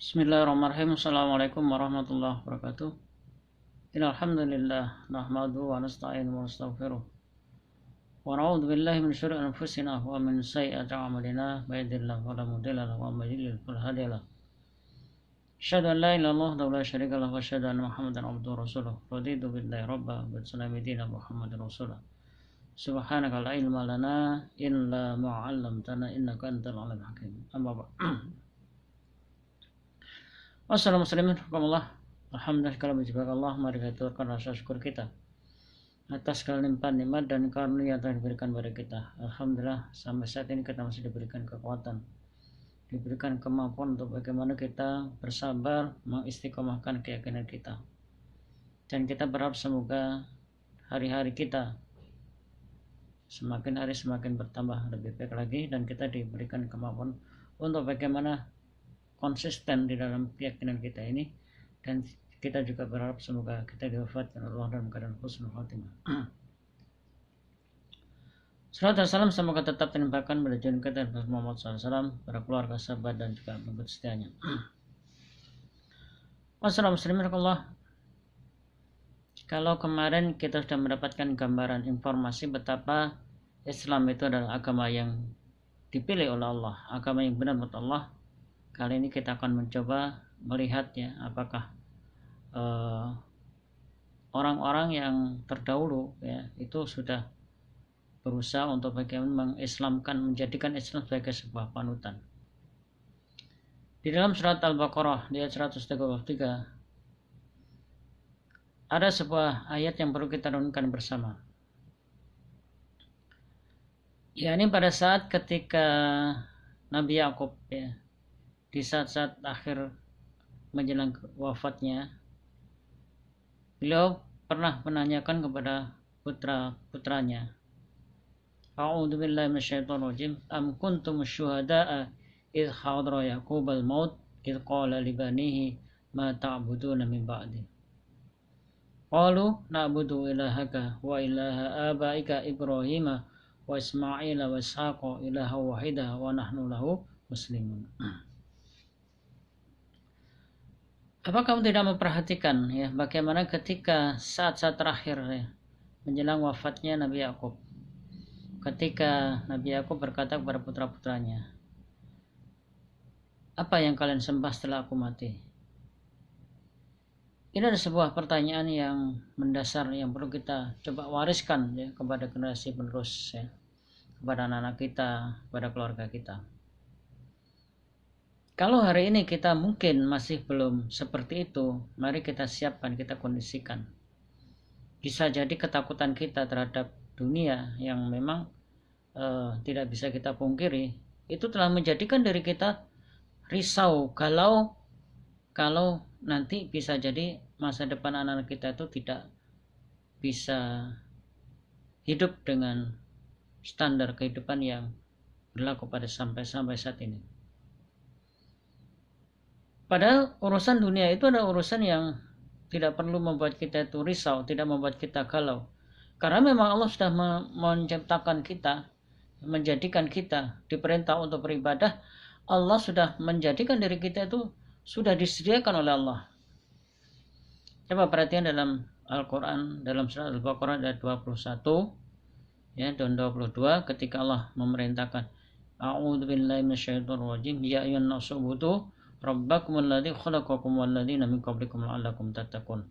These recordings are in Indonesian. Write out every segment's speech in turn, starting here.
Bismillahirrahmanirrahim. Assalamualaikum warahmatullahi wabarakatuh. Innal hamdalillah nahmaduhu wa nasta'inuhu wa nastaghfiruh. Wa na'udzu billahi min syururi anfusina wa min sayyiati a'malina. May yahdihillahu fala mudilla lahu wa may yudlil fala hadiya lahu. Asyhadu an la ilaha illallah wa la syarika lahu wa asyhadu anna Muhammadan abduhu wa rasuluh. Raditu billahi rabba wa bislami dinan Muhammadin rasulullah. Subhanaka la ilma lana illa ma 'allamtana innaka antal alimul hakim. Amma ba'd. Assalamualaikum. Alhamdulillah, kalau berjibak Allah, mari kita turunkan rasa syukur kita atas segala limpahan nikmat dan karunia yang telah diberikan kepada kita. Alhamdulillah, sampai saat ini kita masih diberikan kekuatan, diberikan kemampuan untuk bagaimana kita bersabar mengistiqomahkan keyakinan kita. Dan kita berharap semoga hari-hari kita semakin hari semakin bertambah lebih baik lagi, dan kita diberikan kemampuan untuk bagaimana konsisten di dalam keyakinan kita ini, dan kita juga berharap semoga kita diwafatkan Allah dalam keadaan husnul khatimah. Salawat dan salam semoga tetap dilimpahkan pada junjungan kita Muhammad SAW, para keluarga, sahabat, dan juga pengikut setianya. Wassalamualaikum. Kalau kemarin kita sudah mendapatkan gambaran informasi betapa Islam itu adalah agama yang dipilih oleh Allah, agama yang benar menurut Allah. Kali ini kita akan mencoba melihat ya, apakah orang-orang yang terdahulu ya itu sudah berusaha untuk bagaimana mengislamkan, menjadikan Islam sebagai sebuah panutan. Di dalam surat Al-Baqarah di ayat 133 ada sebuah ayat yang perlu kita renungkan bersama. Ya, ini pada saat ketika Nabi Yakub ya, di saat-saat akhir menjelang wafatnya, beliau pernah menanyakan kepada putra-putranya, A'udzu billahi minasyaitonir rajim, am kuntum syuhada'a idh hadara yaqubal maut idh qala li banihi ma ta'buduna min ba'di. Qalu na'budu ilahaka wa ilaha abaika Ibrahim wa Ismail wa Ishaqa ilaha wahida wa nahnu lahu muslimun. Apa kamu tidak memperhatikan ya bagaimana ketika saat-saat terakhir ya, menjelang wafatnya Nabi Yakub, ketika Nabi Yakub berkata kepada putra-putranya, apa yang kalian sembah setelah aku mati? Ini adalah sebuah pertanyaan yang mendasar yang perlu kita coba wariskan ya kepada generasi penerus ya, kepada anak-anak kita, kepada keluarga kita. Kalau hari ini kita mungkin masih belum seperti itu, mari kita siapkan, kita kondisikan. Bisa jadi ketakutan kita terhadap dunia yang memang tidak bisa kita pungkiri, itu telah menjadikan diri kita risau kalau nanti bisa jadi masa depan anak-anak kita itu tidak bisa hidup dengan standar kehidupan yang berlaku pada sampai saat ini. Padahal urusan dunia itu adalah urusan yang tidak perlu membuat kita itu risau, tidak membuat kita galau. Karena memang Allah sudah menciptakan kita, menjadikan kita diperintah untuk beribadah. Allah sudah menjadikan diri kita itu sudah disediakan oleh Allah. Coba perhatian dalam Al-Quran, dalam surat Al-Baqarah ayat 21 ya, dan 22 ketika Allah memerintahkan, A'udzu billahi minasyaitonir rajim, ya ayyuhan nasu ubudu Rabbakumul ladzi khalaqakum wal ladzina min qablikum la'allakum tattaqun.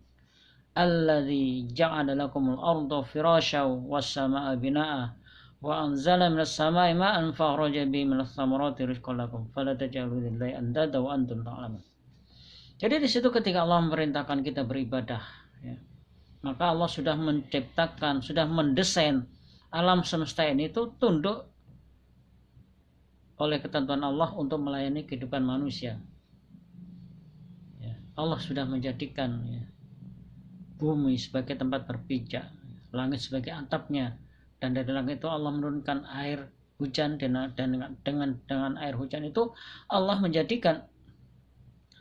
Alladzi ja'ala lakumul arda firasyan was samaa'a binaa'a wa anzala minas samaa'i ma'an fakhraja bihi minas thamarati rizqan lakum fala taj'alu lillahi andada wa antum ta'lamun. Jadi di situ ketika Allah memerintahkan kita beribadah ya, maka Allah sudah menciptakan, sudah mendesain alam semesta ini itu tunduk oleh ketentuan Allah untuk melayani kehidupan manusia. Allah sudah menjadikan ya, bumi sebagai tempat berpijak, langit sebagai atapnya, dan dari langit itu Allah menurunkan air hujan, dan dengan air hujan itu Allah menjadikan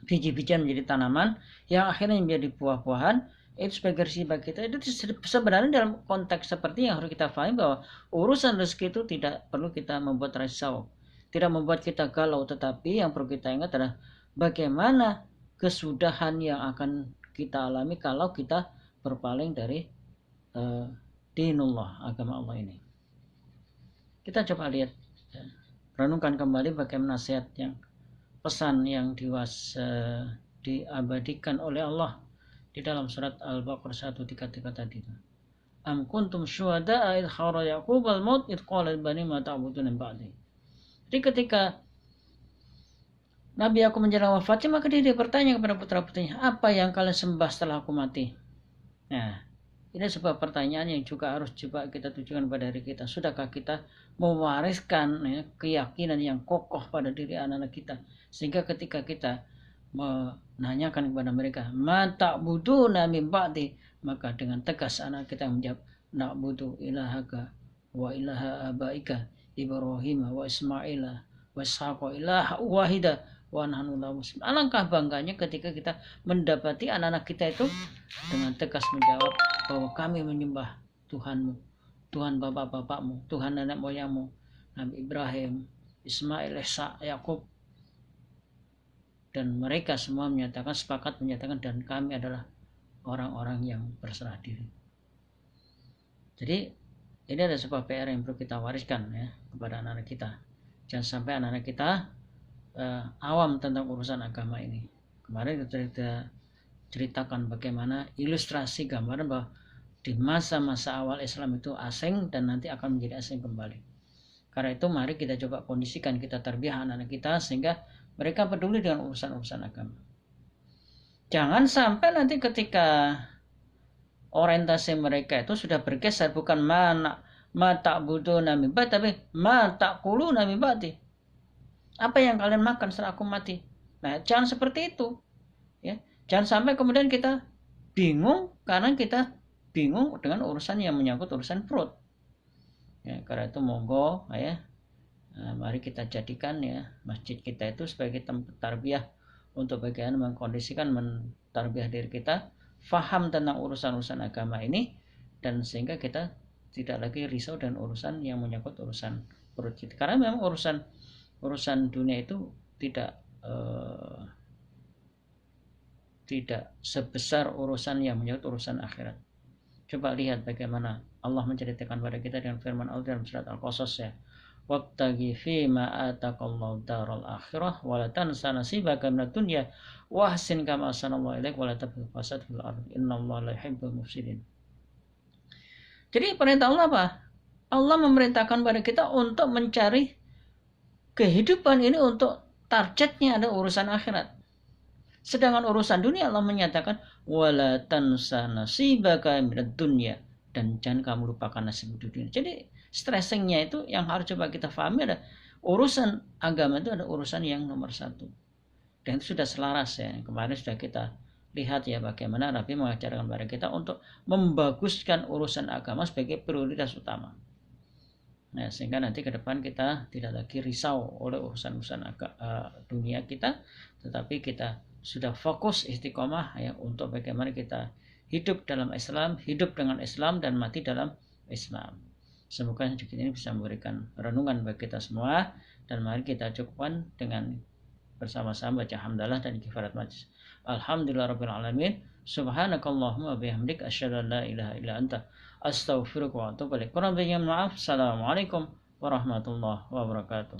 biji-bijian menjadi tanaman yang akhirnya menjadi buah-buahan. Itu sebagai rezeki bagi kita. Itu sebenarnya dalam konteks seperti yang harus kita pahami bahwa urusan rezeki itu tidak perlu kita membuat risau, tidak membuat kita galau, tetapi yang perlu kita ingat adalah bagaimana kesudahan yang akan kita alami kalau kita berpaling dari dinullah, agama Allah ini. Kita coba lihat, renungkan kembali bagaimana nasihat yang pesan yang diabadikan oleh Allah di dalam surat Al-Baqarah 133 tadi. Am kuntum syuhada'a idh hadara Yaqub al-maut idh qala libani ma ta'budun min ba'di. Jadi ketika Nabi Yakub menjelang wafatnya, maka dia bertanya kepada putra-putrinya, apa yang kalian sembah setelah aku mati? Nah, ini sebuah pertanyaan yang juga harus coba kita tujukan pada diri kita. Sudahkah kita mewariskan keyakinan yang kokoh pada diri anak-anak kita, sehingga ketika kita menanyakan kepada mereka, ma ta'buduna min ba'di, maka dengan tegas anak kita menjawab, na'budu ilahaka wa ilaha abaika Ibrahim wa Ismail wa Ishaqa ilaha wahida wa nahnu lahu muslimun. Alangkah bangganya ketika kita mendapati anak-anak kita itu dengan tegas menjawab bahwa kami menyembah Tuhanmu, Tuhan bapak-bapakmu, Tuhan nenek moyangmu, Nabi Ibrahim, Ismail, Ishak, Yakub. Dan mereka semua sepakat menyatakan, dan kami adalah orang-orang yang berserah diri. Jadi ini ada sebuah PR yang perlu kita wariskan kepada anak-anak kita. Jangan sampai anak-anak kita awam tentang urusan agama ini. Kemarin kita ceritakan bagaimana ilustrasi gambaran bahwa di masa-masa awal Islam itu asing dan nanti akan menjadi asing kembali. Karena itu mari kita coba kondisikan, kita tarbiyah anak-anak kita sehingga mereka peduli dengan urusan-urusan agama. Jangan sampai nanti ketika orientasi mereka itu sudah bergeser, bukan ma ta'buduna min ba'di, tapi ma ta'kuluna min ba'di. Apa yang kalian makan setelah aku mati? Nah, jangan seperti itu. Ya. Jangan sampai kemudian kita bingung karena kita bingung dengan urusan yang menyangkut urusan perut. Ya, karena itu monggo mari kita jadikan masjid kita itu sebagai tempat tarbiyah untuk bagaimana mengkondisikan mentarbiyah diri kita, faham tentang urusan-urusan agama ini, dan sehingga kita tidak lagi risau dan urusan yang menyangkut urusan perut kita. Karena memang urusan dunia itu tidak sebesar urusan yang menyangkut urusan akhirat. Coba lihat bagaimana Allah menceritakan pada kita dengan firman Allah dalam surat Al-Qasas wabtaghi fima ataqallahu daral akhirah wa la tansa nasibaka minad dunya wa ahsin kama ahsanallahu ilaik wa la tabghi fasad fil ardi innallaha la yuhibbul mufsidin. Jadi perintah Allah apa? Allah memerintahkan pada kita untuk mencari kehidupan ini, untuk targetnya ada urusan akhirat. Sedangkan urusan dunia Allah menyatakan wala tansa nasibaka minad dunya, dan jangan kamu lupakan nasib dunia. Jadi stressingnya itu yang harus coba kita pahami, ada urusan agama itu ada urusan yang nomor satu. Dan itu sudah selaras kemarin sudah kita lihat bagaimana Nabi mengajarkan kepada kita untuk membaguskan urusan agama sebagai prioritas utama. Nah, sehingga nanti ke depan kita tidak lagi risau oleh urusan-urusan dunia kita, tetapi kita sudah fokus istiqomah untuk bagaimana kita hidup dalam Islam, hidup dengan Islam, dan mati dalam Islam. Semoga sedikit ini bisa memberikan renungan bagi kita semua, dan mari kita cukupkan dengan bersama-sama baca hamdalah dan kifarat majlis. Alhamdulillahirabbil alamin. Subhanakallahumma bihamdik asyhadu an la ilaha illa anta astaghfiruka wa atubu ilaik. Kurang lebihnya maaf. Assalamualaikum warahmatullahi wabarakatuh.